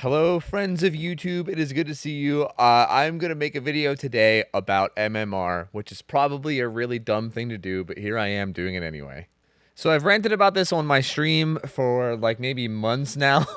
Hello, friends of YouTube. It is good to see you. I'm going to make a video today about MMR, which is probably a really dumb thing to do, but here I am doing it anyway. So I've ranted about this on my stream for like maybe months now.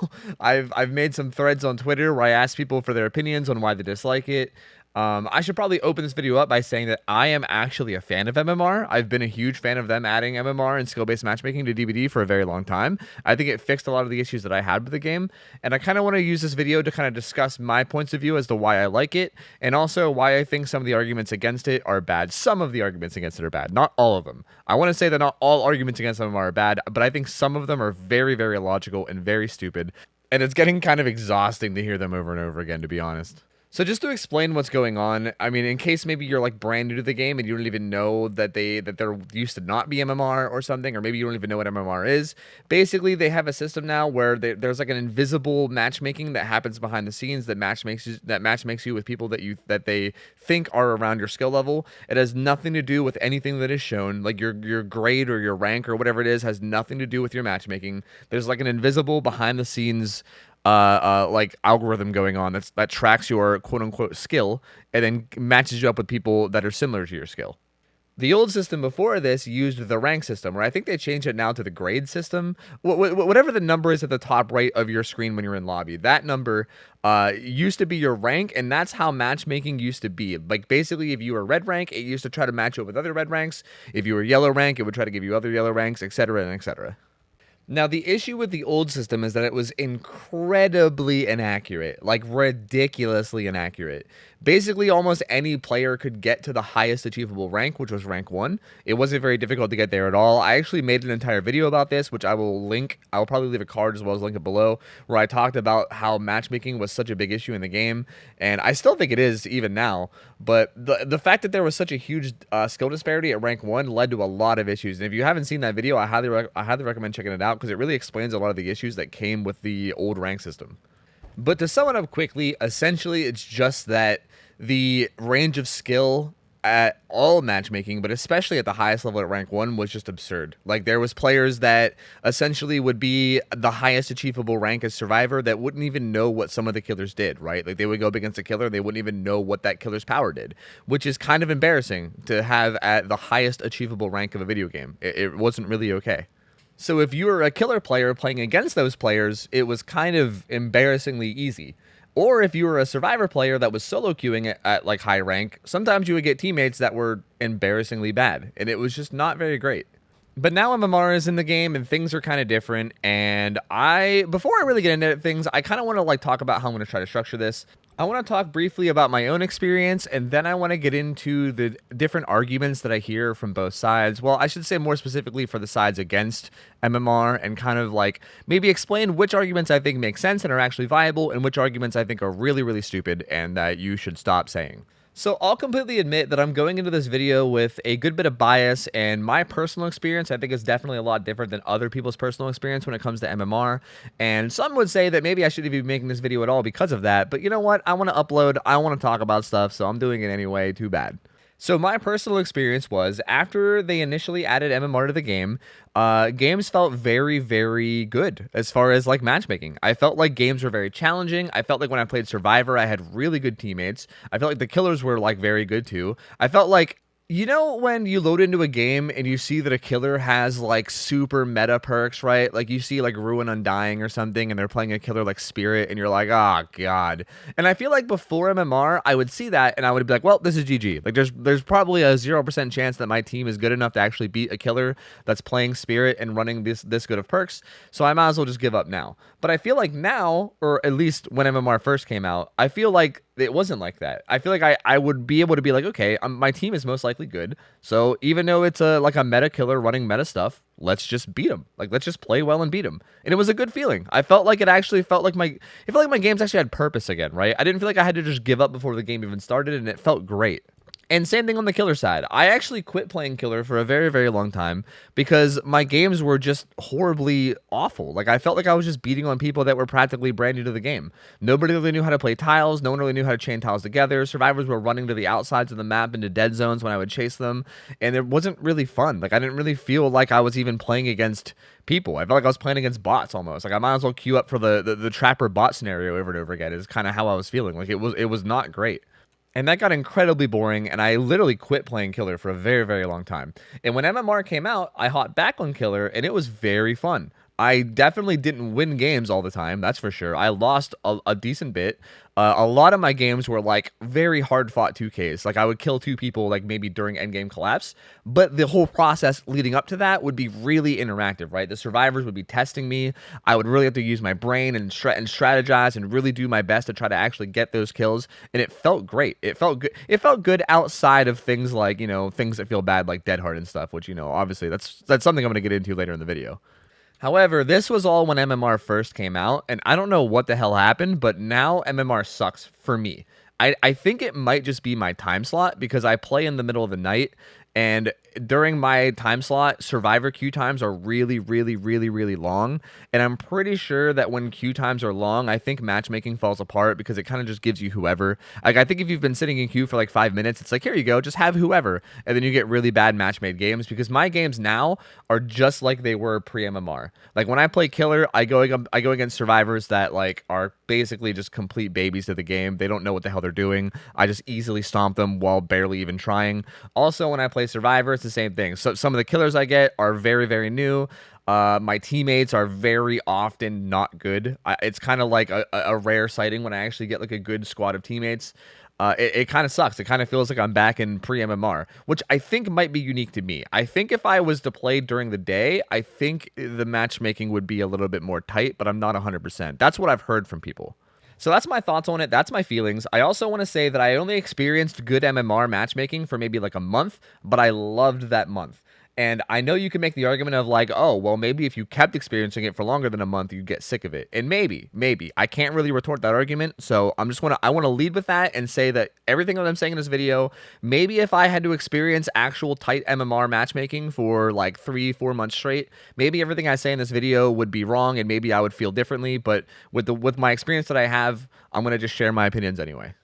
I've made some threads on Twitter where I ask people for their opinions on why they dislike it. I should probably open this video up by saying that I am actually a fan of MMR. I've been a huge fan of them adding MMR and skill-based matchmaking to DBD for a very long time. I think it fixed a lot of the issues that I had with the game, and I kind of want to use this video to kind of discuss my points of view as to why I like it, and also why I think some of the arguments against it are bad. Some of the arguments against it are bad, not all of them. I want to say that not all arguments against MMR are bad, but I think some of them are very, very illogical and very stupid, and it's getting kind of exhausting to hear them over and over again, to be honest. So just to explain what's going on, I mean, in case maybe you're like brand new to the game and you don't even know that there used to not be MMR or something, or maybe you don't even know what MMR is. Basically, they have a system now where there's like an invisible matchmaking that happens behind the scenes that matchmakes you with people that they think are around your skill level. It has nothing to do with anything that is shown, like your grade or your rank or whatever it is has nothing to do with your matchmaking. There's like an invisible behind the scenes like algorithm going on that tracks your quote unquote skill and then matches you up with people that are similar to your skill. The old system before this used the rank system, or I think they changed it now to the grade system. Whatever the number is at the top right of your screen when you're in lobby, that number used to be your rank, and that's how matchmaking used to be. Like basically, if you were red rank, it used to try to match you up with other red ranks. If you were yellow rank, it would try to give you other yellow ranks, etc. and etc. Now, the issue with the old system is that it was incredibly inaccurate, like ridiculously inaccurate. Basically, almost any player could get to the highest achievable rank, which was rank 1. It wasn't very difficult to get there at all. I actually made an entire video about this, which I will link. I will probably leave a card as well as link it below, where I talked about how matchmaking was such a big issue in the game, and I still think it is even now. But the fact that there was such a huge skill disparity at rank 1 led to a lot of issues. And if you haven't seen that video, I highly recommend checking it out because it really explains a lot of the issues that came with the old rank system. But to sum it up quickly, essentially it's just that the range of skill at all matchmaking, but especially at the highest level at rank 1, was just absurd. Like, there was players that essentially would be the highest achievable rank as survivor that wouldn't even know what some of the killers did, right? Like, they would go up against a killer and they wouldn't even know what that killer's power did, which is kind of embarrassing to have at the highest achievable rank of a video game. It wasn't really okay. So if you were a killer player playing against those players, it was kind of embarrassingly easy. Or if you were a survivor player that was solo queuing at like high rank, sometimes you would get teammates that were embarrassingly bad, and it was just not very great. But now MMR is in the game and things are kind of different, and before I really get into things, I kind of want to like talk about how I'm going to try to structure this. I want to talk briefly about my own experience, and then I want to get into the different arguments that I hear from both sides. Well, I should say more specifically for the sides against MMR, and kind of like maybe explain which arguments I think make sense and are actually viable, and which arguments I think are really, really stupid and that you should stop saying. So I'll completely admit that I'm going into this video with a good bit of bias, and my personal experience I think is definitely a lot different than other people's personal experience when it comes to MMR, and some would say that maybe I shouldn't be making this video at all because of that, but you know what, I want to upload, I want to talk about stuff, so I'm doing it anyway, too bad. So my personal experience was, after they initially added MMR to the game, games felt very, very good as far as like matchmaking. I felt like games were very challenging. I felt like when I played Survivor, I had really good teammates. I felt like the killers were like very good too. I felt like, you know, when you load into a game and you see that a killer has like super meta perks, right? Like you see like Ruin Undying or something and they're playing a killer like Spirit and you're like, oh God. And I feel like before MMR, I would see that and I would be like, well, this is GG. Like there's probably a 0% chance that my team is good enough to actually beat a killer that's playing Spirit and running this good of perks. So I might as well just give up now. But I feel like now, or at least when MMR first came out, I feel like it wasn't like that. I feel like I would be able to be like, okay, my team is most likely good. So even though it's like a meta killer running meta stuff, let's just beat him. Like, let's just play well and beat him. And it was a good feeling. I felt like it felt like my games actually had purpose again, right? I didn't feel like I had to just give up before the game even started, and it felt great. And same thing on the killer side. I actually quit playing killer for a very, very long time because my games were just horribly awful. Like, I felt like I was just beating on people that were practically brand new to the game. Nobody really knew how to play tiles. No one really knew how to chain tiles together. Survivors were running to the outsides of the map into dead zones when I would chase them. And it wasn't really fun. Like, I didn't really feel like I was even playing against people. I felt like I was playing against bots almost. Like, I might as well queue up for the trapper bot scenario over and over again is kind of how I was feeling. Like, it was not great. And that got incredibly boring, and I literally quit playing Killer for a very, very long time. And when MMR came out, I hopped back on Killer, and it was very fun. I definitely didn't win games all the time, that's for sure. I lost a decent bit. A lot of my games were like very hard fought 2Ks. Like I would kill 2 people like maybe during endgame collapse, but the whole process leading up to that would be really interactive, right? The survivors would be testing me. I would really have to use my brain and strategize and really do my best to try to actually get those kills, and it felt great. It felt good. It felt good outside of things like, you know, things that feel bad like Dead Hard and stuff, which, you know, obviously that's something I'm going to get into later in the video. However, this was all when MMR first came out, and I don't know what the hell happened, but now MMR sucks for me. I think it might just be my time slot because I play in the middle of the night, and during my time slot, survivor queue times are really, really, really, really long. And I'm pretty sure that when queue times are long, I think matchmaking falls apart because it kind of just gives you whoever. Like, I think if you've been sitting in queue for like 5 minutes, it's like, here you go, just have whoever. And then you get really bad match-made games because my games now are just like they were pre-MMR. Like, when I play Killer, I go against survivors that like are basically just complete babies to the game. They don't know what the hell they're doing. I just easily stomp them while barely even trying. Also, when I play Survivor, it's the same thing. So some of the killers I get are very, very new. My teammates are very often not good. It's kind of like a rare sighting when I actually get like a good squad of teammates. It kind of sucks. It kind of feels like I'm back in pre-MMR, which I think might be unique to me. I think if I was to play during the day, I think the matchmaking would be a little bit more tight, but I'm not 100%. That's what I've heard from people. So that's my thoughts on it. That's my feelings. I also want to say that I only experienced good MMR matchmaking for maybe like a month, but I loved that month. And I know you can make the argument of like, oh, well, maybe if you kept experiencing it for longer than a month, you'd get sick of it. And maybe. I can't really retort that argument. So I want to lead with that and say that everything that I'm saying in this video, maybe if I had to experience actual tight MMR matchmaking for like 3-4 months straight, maybe everything I say in this video would be wrong and maybe I would feel differently. But with my experience that I have, I'm going to just share my opinions anyway.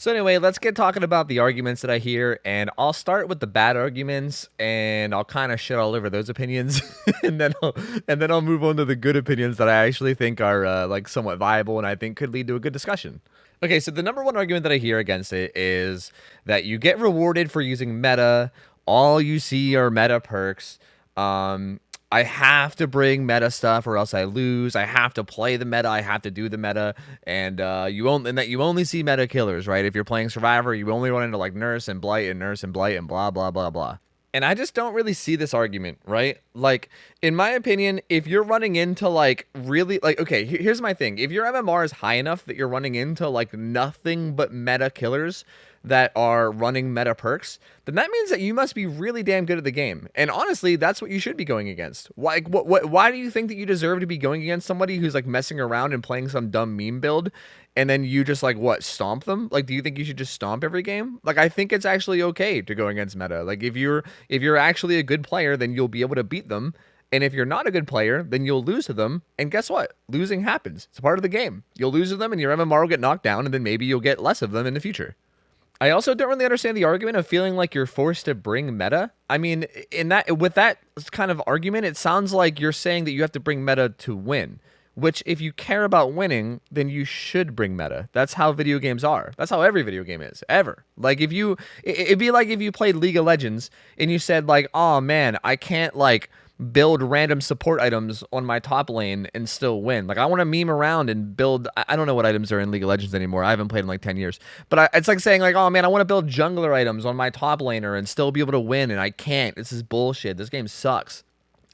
So anyway, let's get talking about the arguments that I hear, and I'll start with the bad arguments, and I'll kind of shit all over those opinions, and then I'll move on to the good opinions that I actually think are like somewhat viable and I think could lead to a good discussion. Okay, so the number one argument that I hear against it is that you get rewarded for using meta. All you see are meta perks. I have to bring meta stuff or else I lose. I have to play the meta. I have to do the meta. And you only see meta killers, right? If you're playing Survivor, you only run into like Nurse and Blight and Nurse and Blight and blah, blah, blah, blah. And I just don't really see this argument, right? Like, in my opinion, if you're running into like really like, okay, here's my thing. If your MMR is high enough that you're running into like nothing but meta killers that are running meta perks, then that means that you must be really damn good at the game. And honestly, that's what you should be going against. Why do you think that you deserve to be going against somebody who's like messing around and playing some dumb meme build and then you just like what, stomp them? Like, do you think you should just stomp every game? Like, I think it's actually okay to go against meta. Like, if you're actually a good player, then you'll be able to beat them. And if you're not a good player, then you'll lose to them. And guess what? Losing happens. It's part of the game. You'll lose to them and your MMR will get knocked down, and then maybe you'll get less of them in the future. I also don't really understand the argument of feeling like you're forced to bring meta. I mean, with that kind of argument, it sounds like you're saying that you have to bring meta to win, which if you care about winning, then you should bring meta. That's how video games are. That's how every video game is, ever. Like, it'd be like if you played League of Legends and you said like, oh man, I can't like build random support items on my top lane and still win. Like, I want to meme around and build, I don't know what items are in League of Legends anymore. I haven't played in like 10 years. But it's like saying like, oh man, I want to build jungler items on my top laner and still be able to win, and I can't. This is bullshit. This game sucks.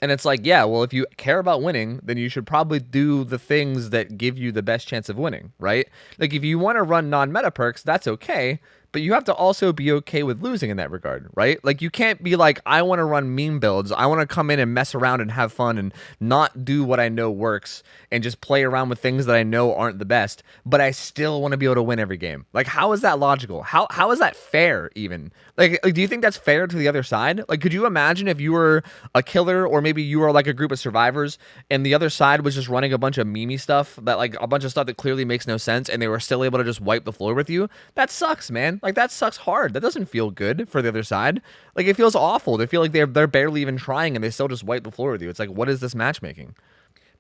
And it's like, yeah, well, if you care about winning, then you should probably do the things that give you the best chance of winning, right? Like, if you want to run non-meta perks, that's okay. but you have to also be okay with losing in that regard, right? Like, you can't be like, I want to run meme builds. I want to come in and mess around and have fun and not do what I know works and just play around with things that I know aren't the best, but I still want to be able to win every game. Like, how is that logical? How is that fair even? Like, do you think that's fair to the other side? Like, could you imagine if you were a killer, or maybe you were like a group of survivors and the other side was just running a bunch of meme stuff, that like a bunch of stuff that clearly makes no sense, and they were still able to just wipe the floor with you? That sucks, man. Like, that sucks hard. That doesn't feel good for the other side. Like, it feels awful. They feel like they're barely even trying and they still just wipe the floor with you. It's like, what is this matchmaking?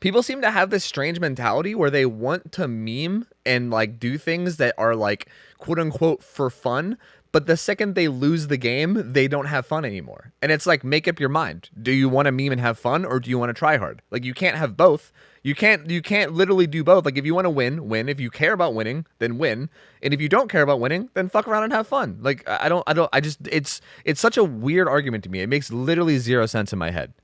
People seem to have this strange mentality where they want to meme and like do things that are like quote unquote for fun, but the second they lose the game, they don't have fun anymore. And it's like, make up your mind. Do you want to meme and have fun, or do you want to try hard? Like, you can't have both. You can't literally do both. Like, if you want to win. If you care about winning, then win. And if you don't care about winning, then fuck around and have fun. Like, it's such a weird argument to me. It makes literally zero sense in my head.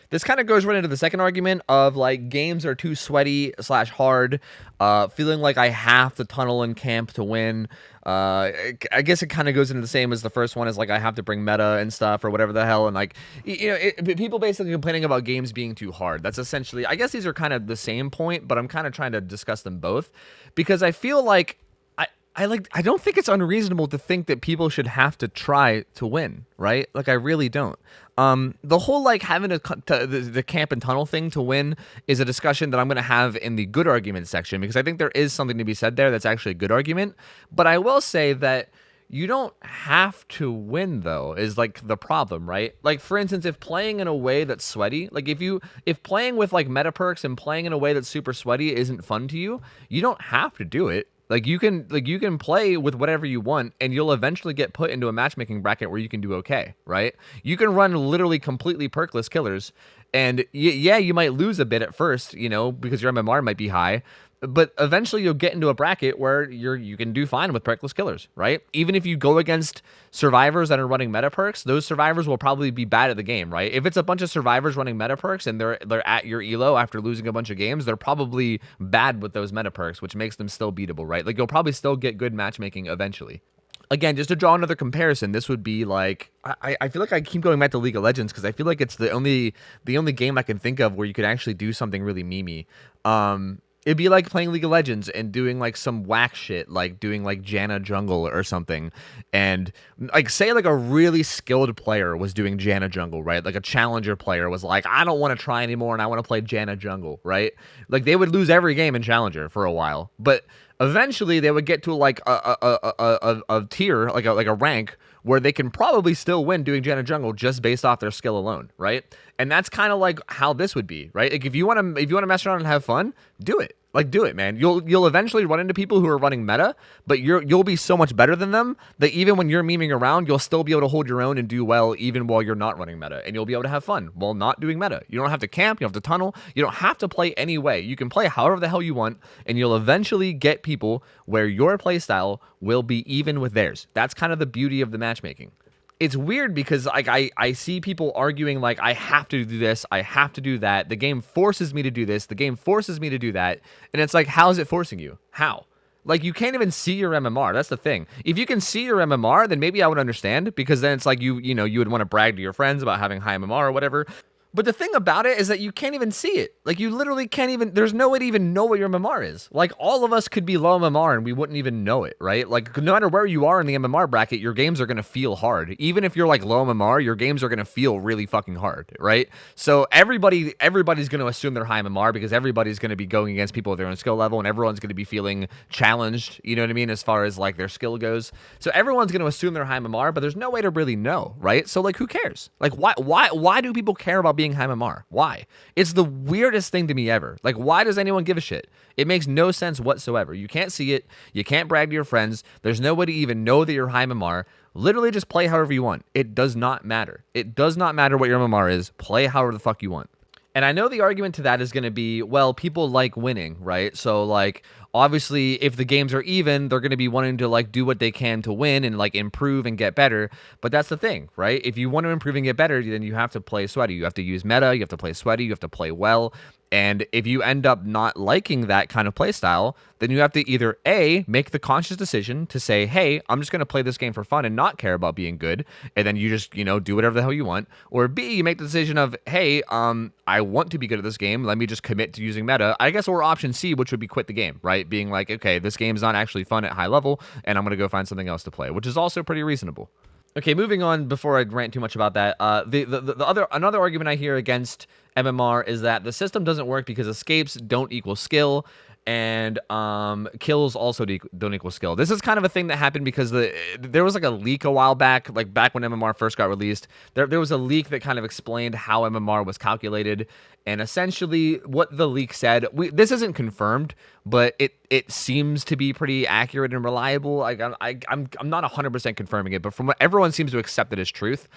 This kind of goes right into the second argument of like, games are too sweaty / hard, feeling like I have to tunnel and camp to win. I guess it kind of goes into the same as the first one, is like, I have to bring meta and stuff or whatever the hell. And like, people basically complaining about games being too hard. That's essentially, I guess these are kind of the same point, but I'm kind of trying to discuss them both, because I feel like I don't think it's unreasonable to think that people should have to try to win, right? Like, I really don't. The whole like having the camp and tunnel thing to win is a discussion that I'm going to have in the good argument section, because I think there is something to be said there that's actually a good argument. But I will say that you don't have to win, though, is like the problem, right? Like, for instance, if playing in a way that's sweaty, like if playing with like meta perks and playing in a way that's super sweaty isn't fun to you, you don't have to do it. Like, you can play with whatever you want, and you'll eventually get put into a matchmaking bracket where you can do okay, right? You can run literally completely perkless killers, and yeah, you might lose a bit at first, because your MMR might be high, but eventually you'll get into a bracket where you can do fine with perkless killers, right? Even if you go against survivors that are running meta perks, those survivors will probably be bad at the game, right? If it's a bunch of survivors running meta perks and they're at your elo after losing a bunch of games, they're probably bad with those meta perks, which makes them still beatable, right? Like, you'll probably still get good matchmaking eventually. Again, just to draw another comparison, this would be like, I feel like I keep going back to League of Legends, because I feel like it's the only game I can think of where you could actually do something really memey. It'd be like playing League of Legends and doing like some whack shit, like doing like Janna jungle or something. And like, say like a really skilled player was doing Janna jungle, right? Like a challenger player was like, I don't want to try anymore and I want to play Janna jungle, right? Like, they would lose every game in challenger for a while, but eventually they would get to like a tier, like a rank where they can probably still win doing Janna jungle just based off their skill alone, right? And that's kind of like how this would be, right? Like, if you want to mess around and have fun, do it. Like, do it, man. You'll eventually run into people who are running meta, but you'll be so much better than them that even when you're memeing around, you'll still be able to hold your own and do well even while you're not running meta, and you'll be able to have fun while not doing meta. You don't have to camp, you don't have to tunnel, you don't have to play any way. You can play however the hell you want, and you'll eventually get people where your playstyle will be even with theirs. That's kind of the beauty of the matchmaking. It's weird because like I see people arguing like, I have to do this, I have to do that, the game forces me to do this, the game forces me to do that, and it's like, how is it forcing you? How? Like, you can't even see your MMR. That's the thing. If you can see your MMR, then maybe I would understand, because then it's like you would want to brag to your friends about having high MMR or whatever. But the thing about it is that you can't even see it. Like, you literally can't even, there's no way to even know what your MMR is. Like, all of us could be low MMR and we wouldn't even know it, right? Like, no matter where you are in the MMR bracket, your games are going to feel hard. Even if you're like low MMR, your games are going to feel really fucking hard, right? So everybody's going to assume they're high MMR, because everybody's going to be going against people with their own skill level, and everyone's going to be feeling challenged, you know what I mean, as far as like their skill goes. So everyone's going to assume they're high MMR, but there's no way to really know, right? So like, who cares? Like, why do people care about being high MMR? Why? It's the weirdest thing to me ever. Like, why does anyone give a shit? It makes no sense whatsoever. You can't see it. You can't brag to your friends. There's no way to even know that you're high MMR. Literally just play however you want. It does not matter. It does not matter what your MMR is. Play however the fuck you want. And I know the argument to that is going to be, well, people like winning, right? So, like, obviously, if the games are even, they're going to be wanting to, like, do what they can to win and, like, improve and get better. But that's the thing, right? If you want to improve and get better, then you have to play sweaty. You have to use meta. You have to play sweaty. You have to play well. And if you end up not liking that kind of play style, then you have to either A, make the conscious decision to say, hey, I'm just going to play this game for fun and not care about being good. And then you just, do whatever the hell you want. Or B, you make the decision of, hey, I want to be good at this game. Let me just commit to using meta. I guess, or option C, which would be quit the game, right? Being like, okay, this game's not actually fun at high level, and I'm going to go find something else to play, which is also pretty reasonable. Okay, moving on before I rant too much about that. Another argument I hear against MMR is that the system doesn't work because escapes don't equal skill, and kills also don't equal skill. This is kind of a thing that happened because there was like a leak a while back, like back when MMR first got released. There was a leak that kind of explained how MMR was calculated, and essentially what the leak said. This isn't confirmed, but it seems to be pretty accurate and reliable. I'm not 100% confirming it, but from what everyone seems to accept it as truth,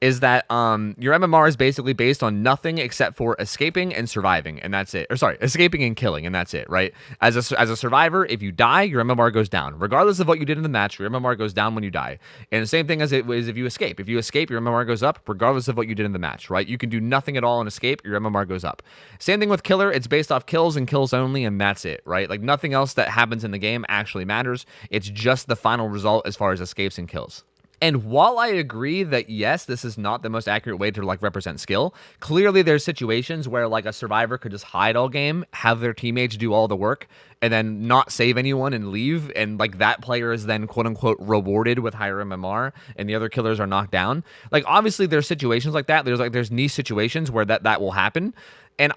is that your MMR is basically based on nothing except for escaping and surviving, and that's it. Or sorry, escaping and killing, and that's it, right? As a survivor, if you die, your MMR goes down. Regardless of what you did in the match, your MMR goes down when you die. And the same thing as it is if you escape. If you escape, your MMR goes up, regardless of what you did in the match, right? You can do nothing at all and escape, your MMR goes up. Same thing with killer. It's based off kills and kills only, and that's it, right? Like nothing else that happens in the game actually matters. It's just the final result as far as escapes and kills. And while I agree that, yes, this is not the most accurate way to like represent skill, clearly there's situations where like a survivor could just hide all game, have their teammates do all the work, and then not save anyone and leave, and like that player is then quote unquote rewarded with higher MMR, and the other killers are knocked down. Like obviously there's situations like that. There's niche situations where that will happen. And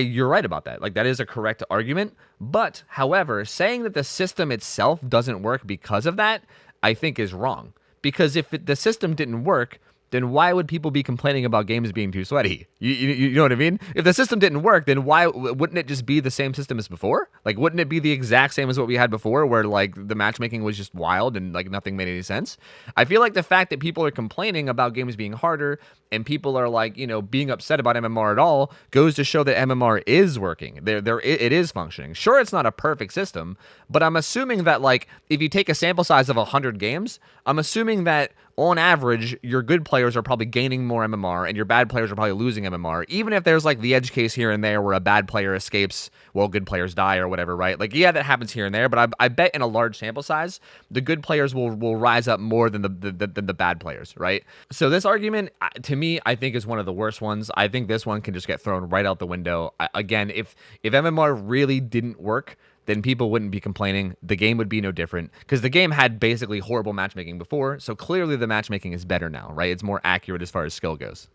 you're right about that. Like that is a correct argument. But however, saying that the system itself doesn't work because of that, I think is wrong. Because if the system didn't work, then why would people be complaining about games being too sweaty? You know what I mean? If the system didn't work, then why wouldn't it just be the same system as before? Like, wouldn't it be the exact same as what we had before, where like the matchmaking was just wild and like nothing made any sense? I feel like the fact that people are complaining about games being harder and people are like, being upset about MMR at all goes to show that MMR is working. It is functioning. Sure, it's not a perfect system, but I'm assuming that like if you take a sample size of 100 games, I'm assuming that on average, your good players are probably gaining more MMR and your bad players are probably losing MMR, even if there's like the edge case here and there where a bad player escapes while good players die or whatever, right? Like, yeah, that happens here and there, but I bet in a large sample size, the good players will rise up more than the bad players, right? So this argument, to me, I think is one of the worst ones. I think this one can just get thrown right out the window. Again, if MMR really didn't work, then people wouldn't be complaining. The game would be no different because the game had basically horrible matchmaking before. So clearly the matchmaking is better now, right? It's more accurate as far as skill goes.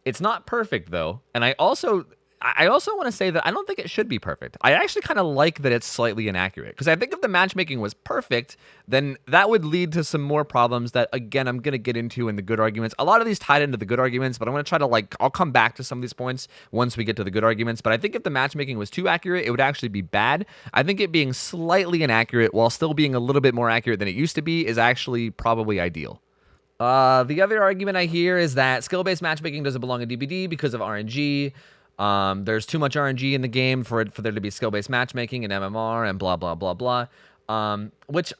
It's not perfect though. And I also want to say that I don't think it should be perfect. I actually kind of like that it's slightly inaccurate because I think if the matchmaking was perfect, then that would lead to some more problems that, again, I'm going to get into in the good arguments. A lot of these tied into the good arguments, but I'm going to try to I'll come back to some of these points once we get to the good arguments. But I think if the matchmaking was too accurate, it would actually be bad. I think it being slightly inaccurate while still being a little bit more accurate than it used to be is actually probably ideal. The other argument I hear is that skill-based matchmaking doesn't belong in DBD because of RNG. There's too much RNG in the game for there to be skill-based matchmaking and MMR and blah, blah, blah, blah. Which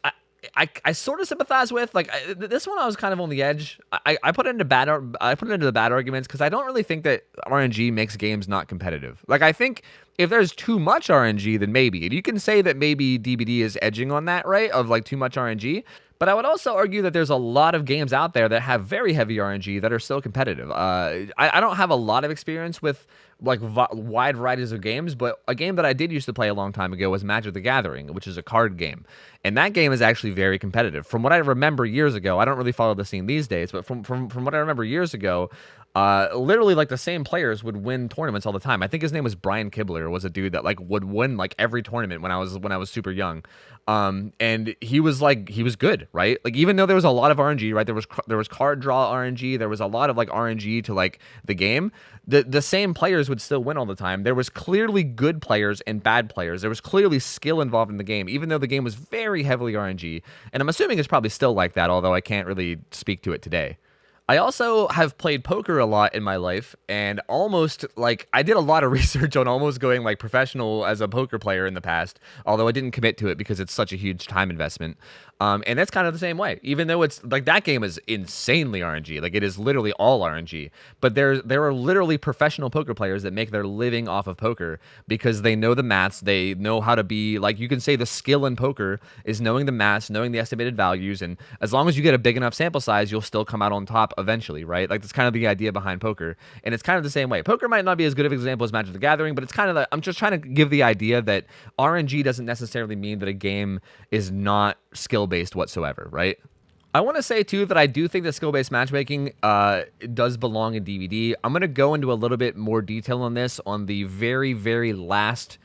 I sort of sympathize with. Like this one, I was kind of on the edge. I put it into the bad arguments because I don't really think that RNG makes games not competitive. Like I think if there's too much RNG, then maybe. And you can say that maybe DBD is edging on that, right? Of like too much RNG. But I would also argue that there's a lot of games out there that have very heavy RNG that are still competitive. I don't have a lot of experience with like wide varieties of games, but a game that I did used to play a long time ago was Magic the Gathering, which is a card game. And that game is actually very competitive. From what I remember years ago, I don't really follow the scene these days, but from what I remember years ago, literally like the same players would win tournaments all the time. I think his name was Brian Kibler, was a dude that like would win like every tournament when I was super young. And he was good, right? Like even though there was a lot of RNG, right? There was card draw RNG, there was a lot of like RNG to like the game. The same players would still win all the time. There was clearly good players and bad players. There was clearly skill involved in the game, even though the game was very heavily RNG. And I'm assuming it's probably still like that, although I can't really speak to it today. I also have played poker a lot in my life, and almost like I did a lot of research on almost going like professional as a poker player in the past, although I didn't commit to it because it's such a huge time investment. And that's kind of the same way, even though it's like that game is insanely RNG, like it is literally all RNG. But there are literally professional poker players that make their living off of poker because they know the maths, they know how to be like you can say the skill in poker is knowing the maths, knowing the estimated values, and as long as you get a big enough sample size, you'll still come out on top eventually, right? Like that's kind of the idea behind poker, and it's kind of the same way. Poker might not be as good of an example as Magic the Gathering, but it's kind of the, I'm just trying to give the idea that RNG doesn't necessarily mean that a game is not skill based whatsoever, right? I want to say too that I do think that skill-based matchmaking does belong in DVD. I'm going to go into a little bit more detail on this on the very, very last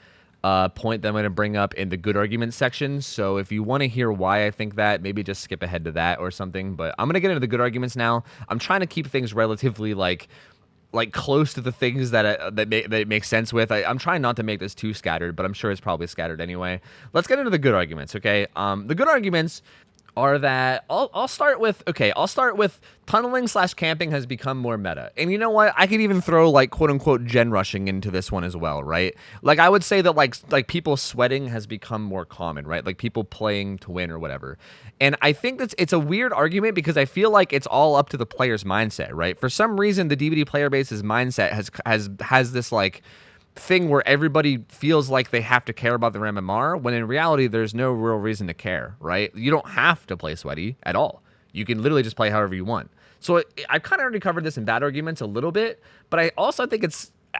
point that I'm going to bring up in the good arguments section. So if you want to hear why I think that, maybe just skip ahead to that or something. But I'm going to get into the good arguments now. I'm trying to keep things relatively like close to the things that that make sense with. I'm trying not to make this too scattered, but I'm sure it's probably scattered anyway. Let's get into the good arguments, okay? The good arguments are that I'll start with tunneling / camping has become more meta. And you know what? I could even throw like quote unquote gen rushing into this one as well, right? Like I would say that like people sweating has become more common, right? Like people playing to win or whatever. And I think it's a weird argument because I feel like it's all up to the player's mindset, right? For some reason the DVD player base's mindset has this like thing where everybody feels like they have to care about their MMR, when in reality there's no real reason to care, right? You don't have to play sweaty at all. You can literally just play however you want. So I kind of already covered this in bad arguments a little bit, but I also think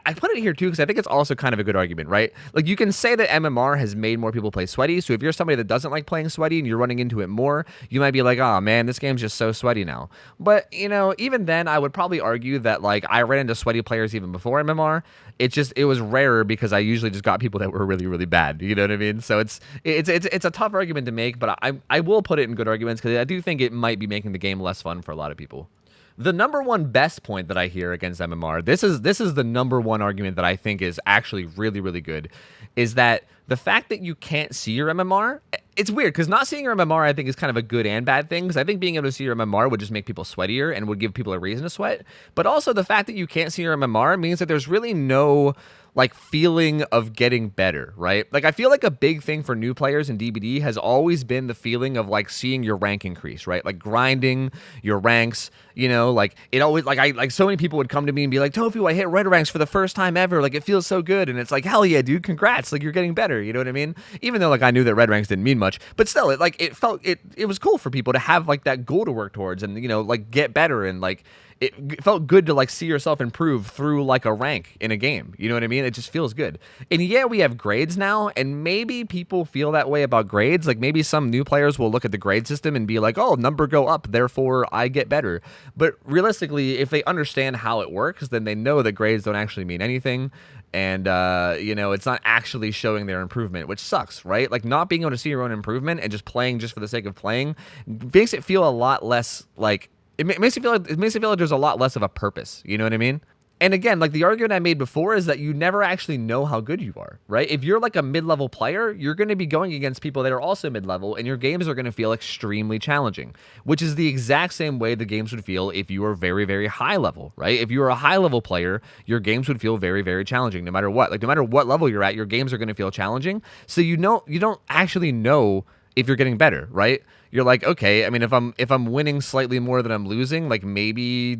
I put it here too because I think it's also kind of a good argument, right? Like you can say that MMR has made more people play sweaty. So if you're somebody that doesn't like playing sweaty and you're running into it more, you might be like, oh man, this game's just so sweaty now. But you know, even then I would probably argue that like I ran into sweaty players even before MMR. It was rarer because I usually just got people that were really, really bad. You know what I mean? So it's a tough argument to make, but I will put it in good arguments because I do think it might be making the game less fun for a lot of people. The number one best point that I hear against MMR, this is the number one argument that I think is actually really, really good, is that the fact that you can't see your MMR, it's weird because not seeing your MMR I think is kind of a good and bad thing, because I think being able to see your MMR would just make people sweatier and would give people a reason to sweat. But also the fact that you can't see your MMR means that there's really no like feeling of getting better, right? Like I feel like a big thing for new players in DBD has always been the feeling of like seeing your rank increase, right? Like grinding your ranks, you know, like it always like so many people would come to me and be like, "Tofu, I hit red ranks for the first time ever. Like it feels so good." And it's like, "Hell yeah, dude, congrats. Like you're getting better." You know what I mean? Even though like I knew that red ranks didn't mean much, but still it was cool for people to have like that goal to work towards and you know, like get better and like it felt good to like see yourself improve through like a rank in a game. You know what I mean? It just feels good. And yeah, we have grades now, and maybe people feel that way about grades. Like maybe some new players will look at the grade system and be like, "Oh, number go up, therefore I get better." But realistically, if they understand how it works, then they know that grades don't actually mean anything. And, you know, it's not actually showing their improvement, which sucks, right? Like not being able to see your own improvement and just playing just for the sake of playing makes it feel a lot less like, it makes you feel like there's a lot less of a purpose. You know what I mean? And again, like the argument I made before is that you never actually know how good you are, right? If you're like a mid-level player, you're going to be going against people that are also mid-level, and your games are going to feel extremely challenging, which is the exact same way the games would feel if you were very, very high level, right? If you were a high-level player, your games would feel very, very challenging no matter what. Like no matter what level you're at, your games are going to feel challenging. So you don't actually know if you're getting better, right? You're like, okay, I mean, if I'm winning slightly more than I'm losing, like maybe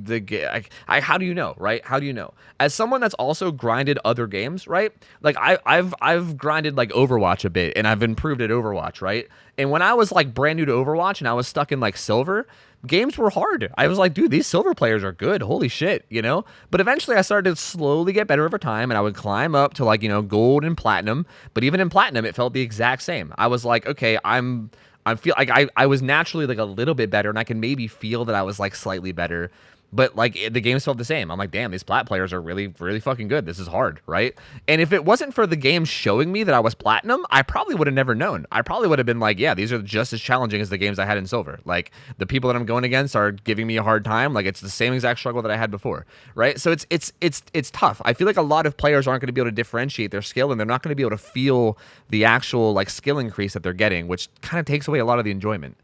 how do you know, right? How do you know? As someone that's also grinded other games, right? Like I've grinded like Overwatch a bit, and I've improved at Overwatch, right? And when I was like brand new to Overwatch and I was stuck in like silver, games were hard. I was like, dude, these silver players are good. Holy shit, you know? But eventually I started to slowly get better over time, and I would climb up to like, you know, gold and platinum. But even in platinum, it felt the exact same. I was like, okay, I feel like I was naturally like a little bit better, and I can maybe feel that I was like slightly better. But like the games felt the same. I'm like, damn, these plat players are really, really fucking good. This is hard, right? And if it wasn't for the game showing me that I was platinum, I probably would have never known. I probably would have been like, yeah, these are just as challenging as the games I had in silver. Like the people that I'm going against are giving me a hard time. Like it's the same exact struggle that I had before, right? So it's tough. I feel like a lot of players aren't going to be able to differentiate their skill, and they're not going to be able to feel the actual like skill increase that they're getting, which kind of takes away a lot of the enjoyment.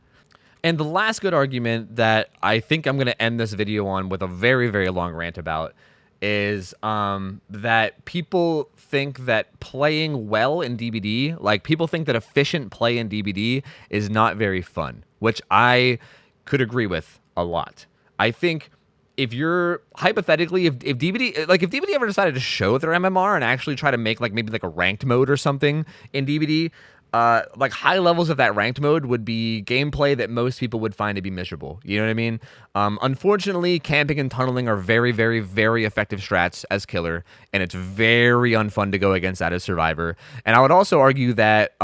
And the last good argument that I think I'm going to end this video on with a very, very long rant about is that people think that playing well in DBD, like people think that efficient play in DBD is not very fun, which I could agree with a lot. I think if you're hypothetically, if DBD, like if DBD ever decided to show their MMR and actually try to make like maybe like a ranked mode or something in DBD, like high levels of that ranked mode would be gameplay that most people would find to be miserable. You know what I mean? Unfortunately, camping and tunneling are very, very, very effective strats as killer, and it's very unfun to go against that as survivor. And I would also argue that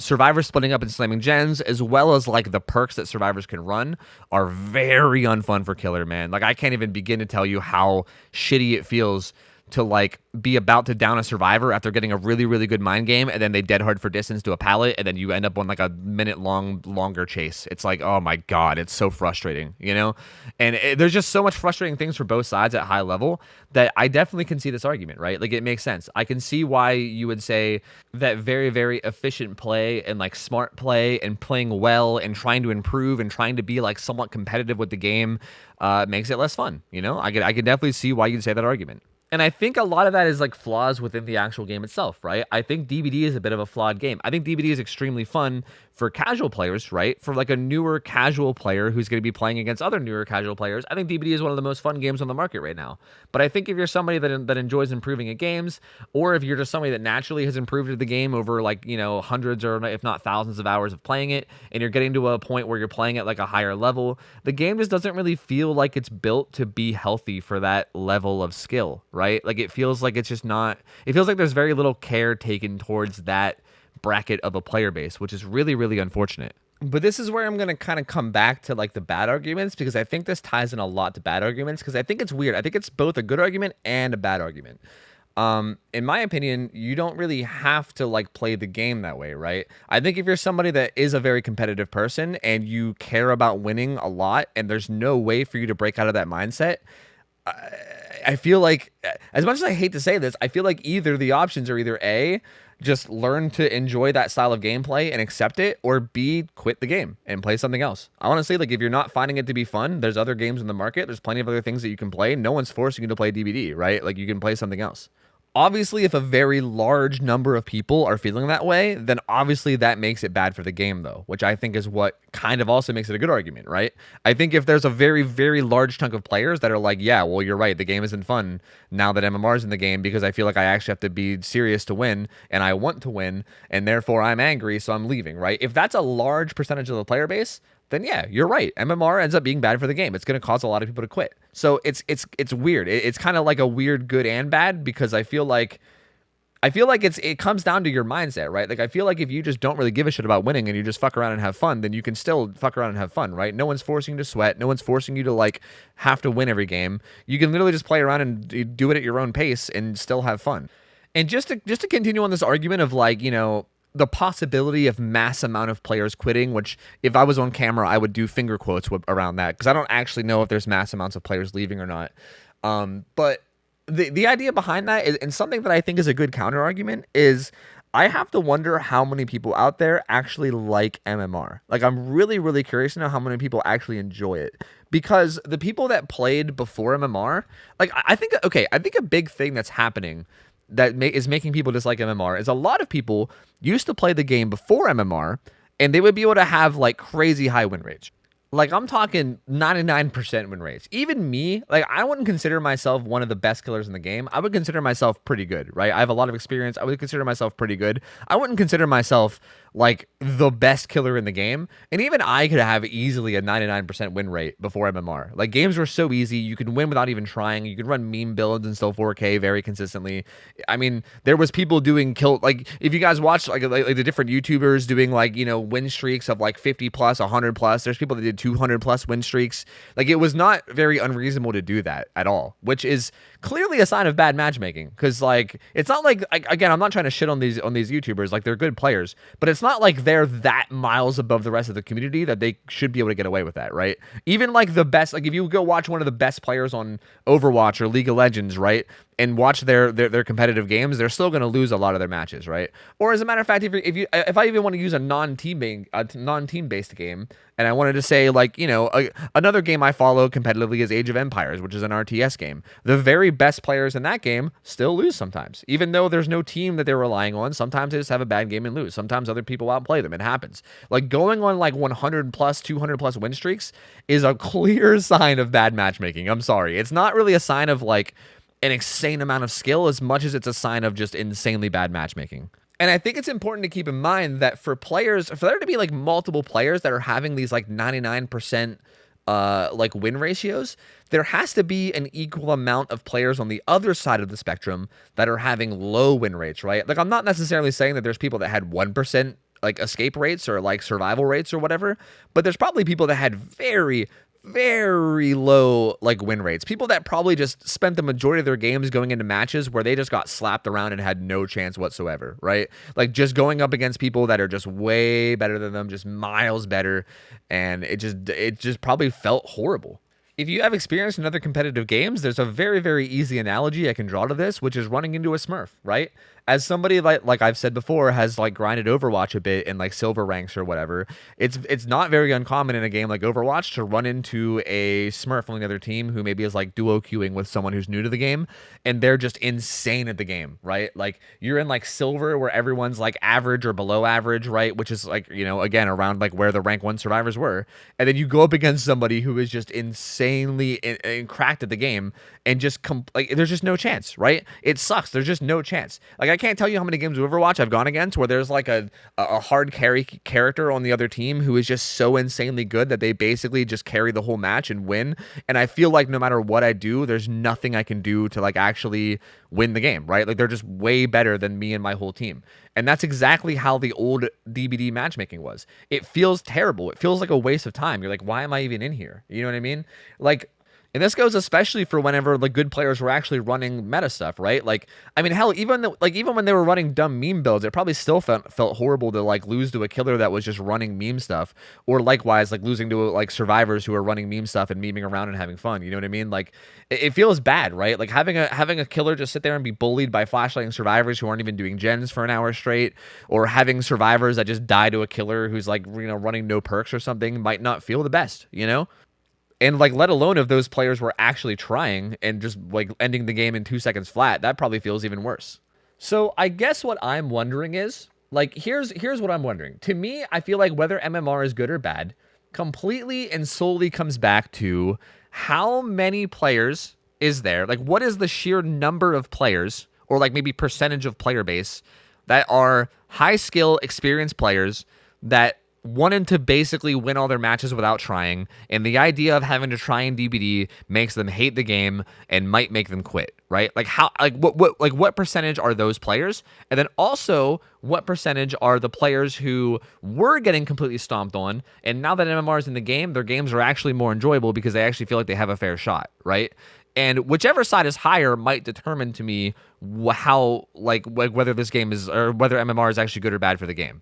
survivors splitting up and slamming gens, as well as like the perks that survivors can run, are very unfun for killer, man. Like I can't even begin to tell you how shitty it feels to like be about to down a survivor after getting a really, really good mind game, and then they dead hard for distance to a pallet, and then you end up on like a longer chase. It's like, oh my God, it's so frustrating, you know? And there's just so much frustrating things for both sides at high level that I definitely can see this argument, right? Like it makes sense. I can see why you would say that very, very efficient play and like smart play and playing well and trying to improve and trying to be like somewhat competitive with the game makes it less fun, you know? I could definitely see why you'd say that argument. And I think a lot of that is like flaws within the actual game itself, right? I think DBD is a bit of a flawed game. I think DBD is extremely fun for casual players, right? For like a newer casual player who's going to be playing against other newer casual players, I think DBD is one of the most fun games on the market right now. But I think if you're somebody that enjoys improving at games, or if you're just somebody that naturally has improved at the game over like, you know, hundreds or if not thousands of hours of playing it, and you're getting to a point where you're playing at like a higher level, the game just doesn't really feel like it's built to be healthy for that level of skill, right? Like it feels like it's just not, it feels like there's very little care taken towards that bracket of a player base, which is really, really unfortunate. But this is where I'm going to kind of come back to like the bad arguments, because I think this ties in a lot to bad arguments, because I think it's weird. I think it's both a good argument and a bad argument. In my opinion, you don't really have to like play the game that way, right? I think if you're somebody that is a very competitive person and you care about winning a lot and there's no way for you to break out of that mindset, I feel like, as much as I hate to say this, I feel like either the options are either A, just learn to enjoy that style of gameplay and accept it, or B, quit the game and play something else. I want to say, like, if you're not finding it to be fun, there's other games in the market. There's plenty of other things that you can play. No one's forcing you to play DBD, right? Like, you can play something else. Obviously, if a very large number of people are feeling that way, then obviously that makes it bad for the game, though, which I think is what kind of also makes it a good argument, right? I think if there's a very, very large chunk of players that are like, yeah, well, you're right, the game isn't fun now that MMR is in the game, because I feel like I actually have to be serious to win, and I want to win, and therefore I'm angry, so I'm leaving, right? If that's a large percentage of the player base, then yeah, you're right. MMR ends up being bad for the game. It's going to cause a lot of people to quit. So it's weird. It's kind of like a weird good and bad, because I feel like it comes down to your mindset, right? Like I feel like if you just don't really give a shit about winning and you just fuck around and have fun, then you can still fuck around and have fun, right? No one's forcing you to sweat. No one's forcing you to like have to win every game. You can literally just play around and do it at your own pace and still have fun. And just to continue on this argument of like, you know, the possibility of mass amount of players quitting, which if I was on camera, I would do finger quotes around that, because I don't actually know if there's mass amounts of players leaving or not. But the idea behind that is, and something that I think is a good counter argument, is I have to wonder how many people out there actually like MMR. Like I'm really, really curious to know how many people actually enjoy it, because the people that played before MMR, like I think a big thing that's happening that is making people dislike MMR is a lot of people used to play the game before MMR, and they would be able to have like crazy high win rates. Like I'm talking 99% win rates. Even me, like I wouldn't consider myself one of the best killers in the game. I would consider myself pretty good, right? I have a lot of experience. I would consider myself pretty good. I wouldn't consider myself like the best killer in the game. And even I could have easily a 99% win rate before MMR. Like games were so easy. You could win without even trying. You could run meme builds and still 4K very consistently. I mean, there was people doing like if you guys watch like the different YouTubers doing like, you know, win streaks of like 50 plus, 100 plus. There's people that did 200 plus win streaks. Like it was not very unreasonable to do that at all, which is clearly a sign of bad matchmaking. Because like it's not like, again, I'm not trying to shit on these YouTubers. Like they're good players, but it's not like they're that miles above the rest of the community that they should be able to get away with that, right? Even like the best, like if you go watch one of the best players on Overwatch or League of Legends, right, and watch their competitive games, they're still going to lose a lot of their matches, right? Or as a matter of fact, if I even want to use a non-team based game, And I wanted to say, like, another game I follow competitively is Age of Empires, which is an RTS game. The very best players in that game still lose sometimes. Even though there's no team that they're relying on, sometimes they just have a bad game and lose. Sometimes other people outplay them. It happens. Like, going on like 100 plus, 200 plus win streaks is a clear sign of bad matchmaking. I'm sorry. It's not really a sign of like an insane amount of skill as much as it's a sign of just insanely bad matchmaking. And I think it's important to keep in mind that for there to be like multiple players that are having these like 99% like win ratios, there has to be an equal amount of players on the other side of the spectrum that are having low win rates, right? Like, I'm not necessarily saying that there's people that had 1% like escape rates or like survival rates or whatever, but there's probably people that had very, very low like win rates. People that probably just spent the majority of their games going into matches where they just got slapped around and had no chance whatsoever, right? Like, just going up against people that are just way better than them, just miles better, and it just probably felt horrible. If you have experience in other competitive games, there's a very, very easy analogy I can draw to this, which is running into a Smurf, right? As somebody like I've said before has like grinded Overwatch a bit in like silver ranks or whatever, it's not very uncommon in a game like Overwatch to run into a Smurf on the other team who maybe is like duo queuing with someone who's new to the game, and they're just insane at the game, right? Like, you're in like silver where everyone's like average or below average, right? Which is like, again, around like where the rank 1 survivors were, and then you go up against somebody who is just insanely cracked at the game, and just like, there's just no chance, right? It sucks. There's just no chance. Like, I can't tell you how many games of Overwatch I've gone against where there's like a hard carry character on the other team who is just so insanely good that they basically just carry the whole match and win. And I feel like no matter what I do, there's nothing I can do to like actually win the game, right? Like, they're just way better than me and my whole team. And that's exactly how the old DBD matchmaking was. It feels terrible. It feels like a waste of time. You're like, why am I even in here? You know what I mean? Like, and this goes especially for whenever the good players were actually running meta stuff, right? Like, I mean, hell, even when they were running dumb meme builds, it probably still felt horrible to like lose to a killer that was just running meme stuff, or likewise like losing to like survivors who are running meme stuff and memeing around and having fun. You know what I mean? Like, it feels bad, right? Like, having a killer just sit there and be bullied by flashlighting survivors who aren't even doing gens for an hour straight, or having survivors that just die to a killer who's like running no perks or something might not feel the best, And like, let alone if those players were actually trying and just like ending the game in 2 seconds flat, that probably feels even worse. So I guess what I'm wondering is, like, here's what I'm wondering. To me, I feel like whether MMR is good or bad completely and solely comes back to how many players is there? Like, what is the sheer number of players, or like maybe percentage of player base, that are high skill, experienced players that wanted to basically win all their matches without trying, and the idea of having to try in DBD makes them hate the game and might make them quit, right? Like, what percentage are those players? And then also, what percentage are the players who were getting completely stomped on, and now that MMR is in the game, their games are actually more enjoyable because they actually feel like they have a fair shot, right? And whichever side is higher might determine to me how, like whether this game is, or whether MMR is actually good or bad for the game,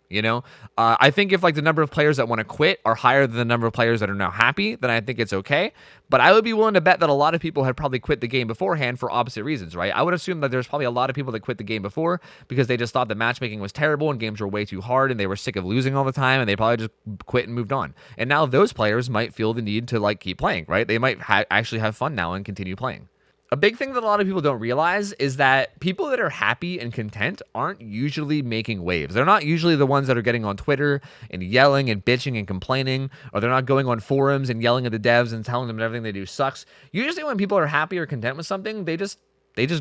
I think if like the number of players that want to quit are higher than the number of players that are now happy, then I think it's okay. But I would be willing to bet that a lot of people had probably quit the game beforehand for opposite reasons, right? I would assume that there's probably a lot of people that quit the game before because they just thought the matchmaking was terrible and games were way too hard and they were sick of losing all the time, and they probably just quit and moved on. And now those players might feel the need to like keep playing, right? They might actually have fun now and continue playing. A big thing that a lot of people don't realize is that people that are happy and content aren't usually making waves. They're not usually the ones that are getting on Twitter and yelling and bitching and complaining, or they're not going on forums and yelling at the devs and telling them that everything they do sucks. Usually when people are happy or content with something, they just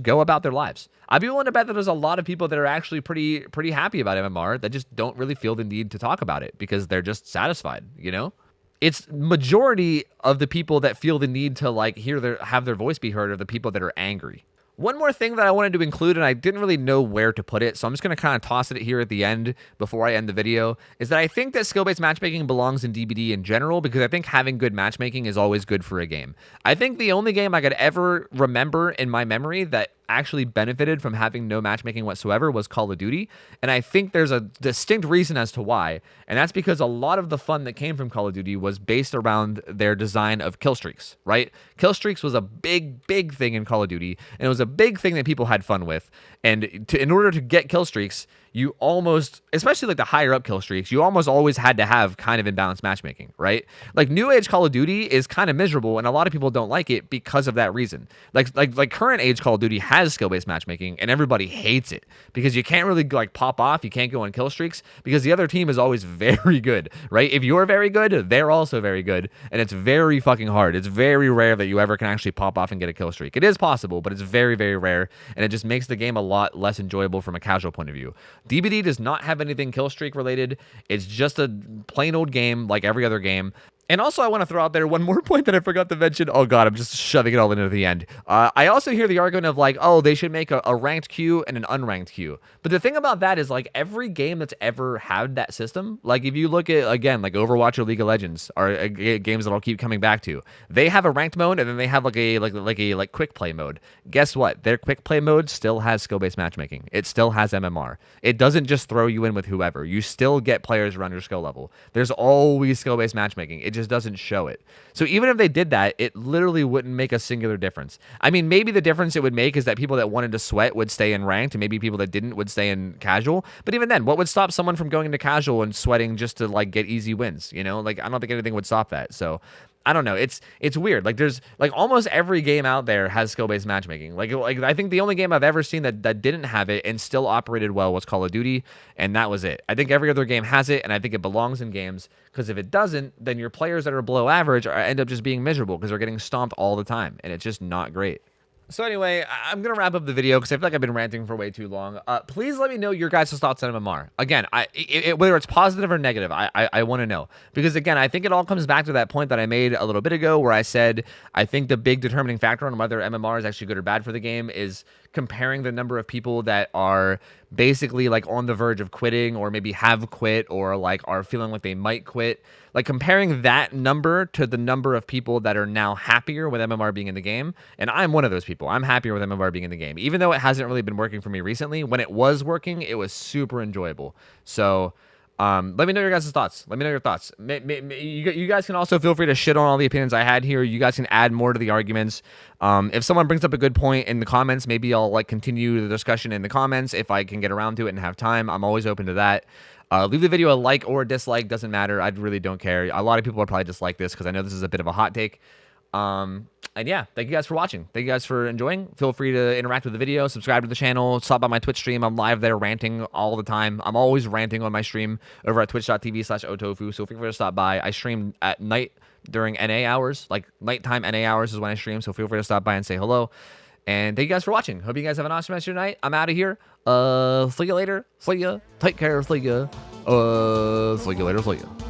go about their lives. I'd be willing to bet that there's a lot of people that are actually pretty happy about MMR that just don't really feel the need to talk about it because they're just satisfied, It's majority of the people that feel the need to like have their voice be heard are the people that are angry. One more thing that I wanted to include, and I didn't really know where to put it, so I'm just going to kind of toss it here at the end before I end the video, is that I think that skill-based matchmaking belongs in DBD in general, because I think having good matchmaking is always good for a game. I think the only game I could ever remember in my memory that actually benefited from having no matchmaking whatsoever was Call of Duty, and I think there's a distinct reason as to why, and that's because a lot of the fun that came from Call of Duty was based around their design of kill streaks, right? Kill streaks was a big thing in Call of Duty, and it was a big thing that people had fun with, and in order to get kill streaks, you almost, especially like the higher up kill streaks, you almost always had to have kind of imbalanced matchmaking, right? Like new age Call of Duty is kind of miserable, and a lot of people don't like it because of that reason. Like current age Call of Duty has skill-based matchmaking, and everybody hates it because you can't really like pop off, you can't go on kill streaks because the other team is always very good, right? If you're very good, they're also very good, and it's very fucking hard. It's very rare that you ever can actually pop off and get a kill streak. It is possible, but it's very, very rare, and it just makes the game a lot less enjoyable from a casual point of view. DBD does not have anything kill streak related. It's just a plain old game like every other game. And also, I want to throw out there one more point that I forgot to mention. Oh, God, I'm just shoving it all into the end. I also hear the argument of, like, oh, they should make a ranked queue and an unranked queue. But the thing about that is, like, every game that's ever had that system, like, if you look at, again, like Overwatch or League of Legends are games that I'll keep coming back to. They have a ranked mode, and then they have, like, a quick play mode. Guess what? Their quick play mode still has skill-based matchmaking. It still has MMR. It doesn't just throw you in with whoever. You still get players around your skill level. There's always skill-based matchmaking. It just doesn't show it. So even if they did that, it literally wouldn't make a singular difference. I mean, maybe the difference it would make is that people that wanted to sweat would stay in ranked, and maybe people that didn't would stay in casual. But even then, what would stop someone from going into casual and sweating just to like get easy wins? You know, like I don't think anything would stop that. So I don't know. It's weird. Like there's like almost every game out there has skill-based matchmaking. Like I think the only game I've ever seen that didn't have it and still operated well was Call of Duty, and that was it. I think every other game has it, and I think it belongs in games, because if it doesn't, then your players that are below average end up just being miserable because they're getting stomped all the time, and it's just not great. So anyway, I'm going to wrap up the video because I feel like I've been ranting for way too long. Please let me know your guys' thoughts on MMR. Again, whether it's positive or negative, I want to know. Because again, I think it all comes back to that point that I made a little bit ago where I said I think the big determining factor on whether MMR is actually good or bad for the game is comparing the number of people that are basically like on the verge of quitting or maybe have quit or like are feeling like they might quit. Like comparing that number to the number of people that are now happier with MMR being in the game. And I'm one of those people. I'm happier with MMR being in the game. Even though it hasn't really been working for me recently, when it was working, it was super enjoyable. So let me know your guys' thoughts. Let me know your thoughts. You guys can also feel free to shit on all the opinions I had here. You guys can add more to the arguments. If someone brings up a good point in the comments, maybe I'll like continue the discussion in the comments if I can get around to it and have time. I'm always open to that. Leave the video a like or a dislike. Doesn't matter. I really don't care. A lot of people will probably dislike this because I know this is a bit of a hot take. And yeah, thank you guys for watching. Thank you guys for enjoying. Feel free to interact with the video, subscribe to the channel, stop by my Twitch stream. I'm live there ranting all the time. I'm always ranting on my stream over at twitch.tv/OhTofu. So feel free to stop by. I stream at night during NA hours, like nighttime NA hours is when I stream. So feel free to stop by and say hello. And thank you guys for watching. Hope you guys have an awesome rest of your night. I'm out of here. See you later. See ya. Take care. See ya. See you later. See ya.